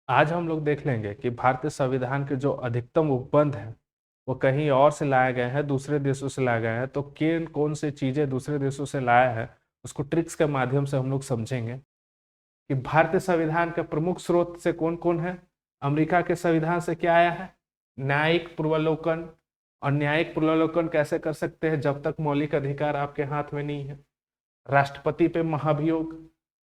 आज हम लोग देख लेंगे कि भारतीय संविधान के जो अधिकतम उपबंध हैं वो कहीं और से लाए गए हैं, दूसरे देशों से लाए गए हैं। तो किन कौन से चीजें दूसरे देशों से लाया है उसको ट्रिक्स के माध्यम से हम लोग समझेंगे कि भारतीय संविधान के प्रमुख स्रोत से कौन कौन है, अमेरिका के संविधान से क्या आया है, न्यायिक पूर्वावलोकन। और न्यायिक पूर्वावलोकन कैसे कर सकते हैं जब तक मौलिक अधिकार आपके हाथ में नहीं है, राष्ट्रपति पे महाभियोग,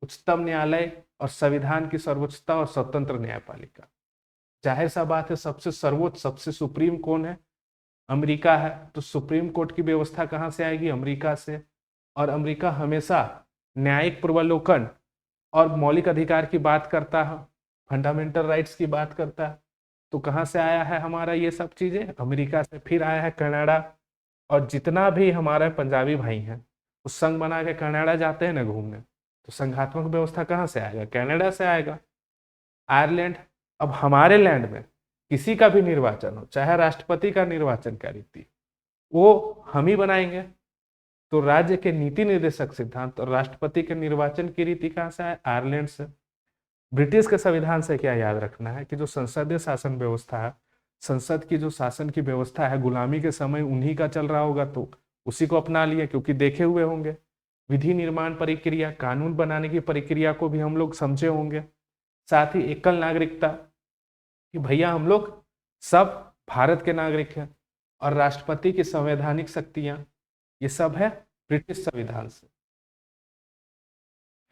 उच्चतम न्यायालय और संविधान की सर्वोच्चता और स्वतंत्र न्यायपालिका। जाहिर सा बात है, सबसे सर्वोच्च सबसे सुप्रीम कौन है, अमेरिका है। तो सुप्रीम कोर्ट की व्यवस्था कहाँ से आएगी, अमेरिका से। और अमेरिका हमेशा न्यायिक पूर्वावलोकन और मौलिक अधिकार की बात करता है, फंडामेंटल राइट्स की बात करता है। तो कहाँ से आया है हमारा ये सब चीजें, अमेरिका से। फिर आया है कनाडा। और जितना भी हमारे पंजाबी भाई हैं उस संघ बना के कनाडा जाते हैं ना घूमने, तो संघात्मक व्यवस्था कहाँ से आएगा, कनाडा से आएगा। आयरलैंड। अब हमारे लैंड में किसी का भी निर्वाचन हो, चाहे राष्ट्रपति का निर्वाचन का रीति, वो हम ही बनाएंगे। तो राज्य के नीति निर्देशक सिद्धांत और राष्ट्रपति के निर्वाचन की रीति कहाँ से आए, आयरलैंड से। ब्रिटिश के संविधान से क्या याद रखना है कि जो संसदीय शासन व्यवस्था है, संसद की जो शासन की व्यवस्था है, गुलामी के समय उन्हीं का चल रहा होगा तो उसी को अपना लिया, क्योंकि देखे हुए होंगे। विधि निर्माण प्रक्रिया, कानून बनाने की प्रक्रिया को भी हम लोग समझे होंगे। साथ ही एकल नागरिकता, कि भैया हम लोग सब भारत के नागरिक हैं। और राष्ट्रपति की संवैधानिक शक्तियां, ये सब है ब्रिटिश संविधान से।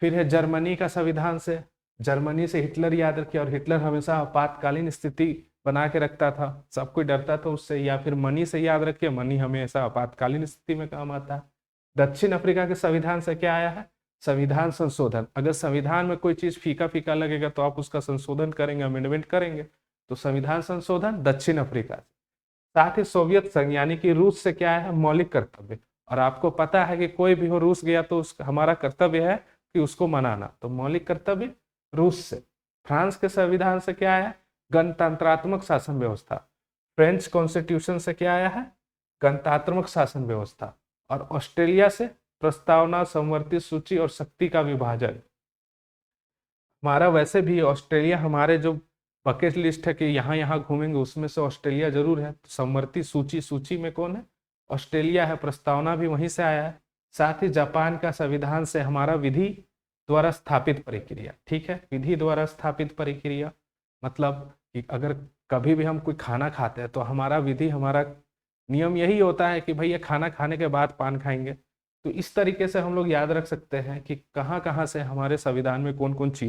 फिर है जर्मनी का संविधान से। जर्मनी से हिटलर याद रखिए, और हिटलर हमेशा आपातकालीन स्थिति बना के रखता था, सब कोई डरता था उससे। या फिर मनी से याद रखिए, मनी हमेशा आपातकालीन स्थिति में काम आता है। दक्षिण अफ्रीका के संविधान से क्या आया है, संविधान संशोधन। अगर संविधान में कोई चीज फीका फीका लगेगा तो आप उसका संशोधन करेंगे, अमेंडमेंट करेंगे। तो संविधान संशोधन दक्षिण अफ्रीका से। साथ ही सोवियत संघ यानी कि रूस से क्या है, मौलिक कर्तव्य। और आपको पता है कि कोई भी हो रूस गया तो हमारा कर्तव्य है कि उसको मनाना, तो मौलिक कर्तव्य रूस से। फ्रांस के संविधान से क्या आया, गणतंत्रात्मक शासन व्यवस्था। फ्रेंच कॉन्स्टिट्यूशन से क्या आया है, गणतंत्रात्मक शासन व्यवस्था। और ऑस्ट्रेलिया से प्रस्तावना, समवर्ती सूची और शक्ति का विभाजन। हमारा वैसे भी ऑस्ट्रेलिया हमारे जो बकेट लिस्ट है कि यहाँ यहाँ घूमेंगे, उसमें से ऑस्ट्रेलिया जरूर है। तो समवर्ती सूची, सूची में कौन है, ऑस्ट्रेलिया है। प्रस्तावना भी वहीं से आया है। साथ ही जापान का संविधान से हमारा विधि द्वारा स्थापित प्रक्रिया। ठीक है, विधि द्वारा स्थापित प्रक्रिया मतलब कि अगर कभी भी हम कोई खाना खाते हैं तो हमारा विधि, हमारा नियम यही होता है कि भैया खाना खाने के बाद पान खाएंगे। तो इस तरीके से हम लोग याद रख सकते हैं कि कहाँ कहाँ से हमारे संविधान में कौन कौन चीज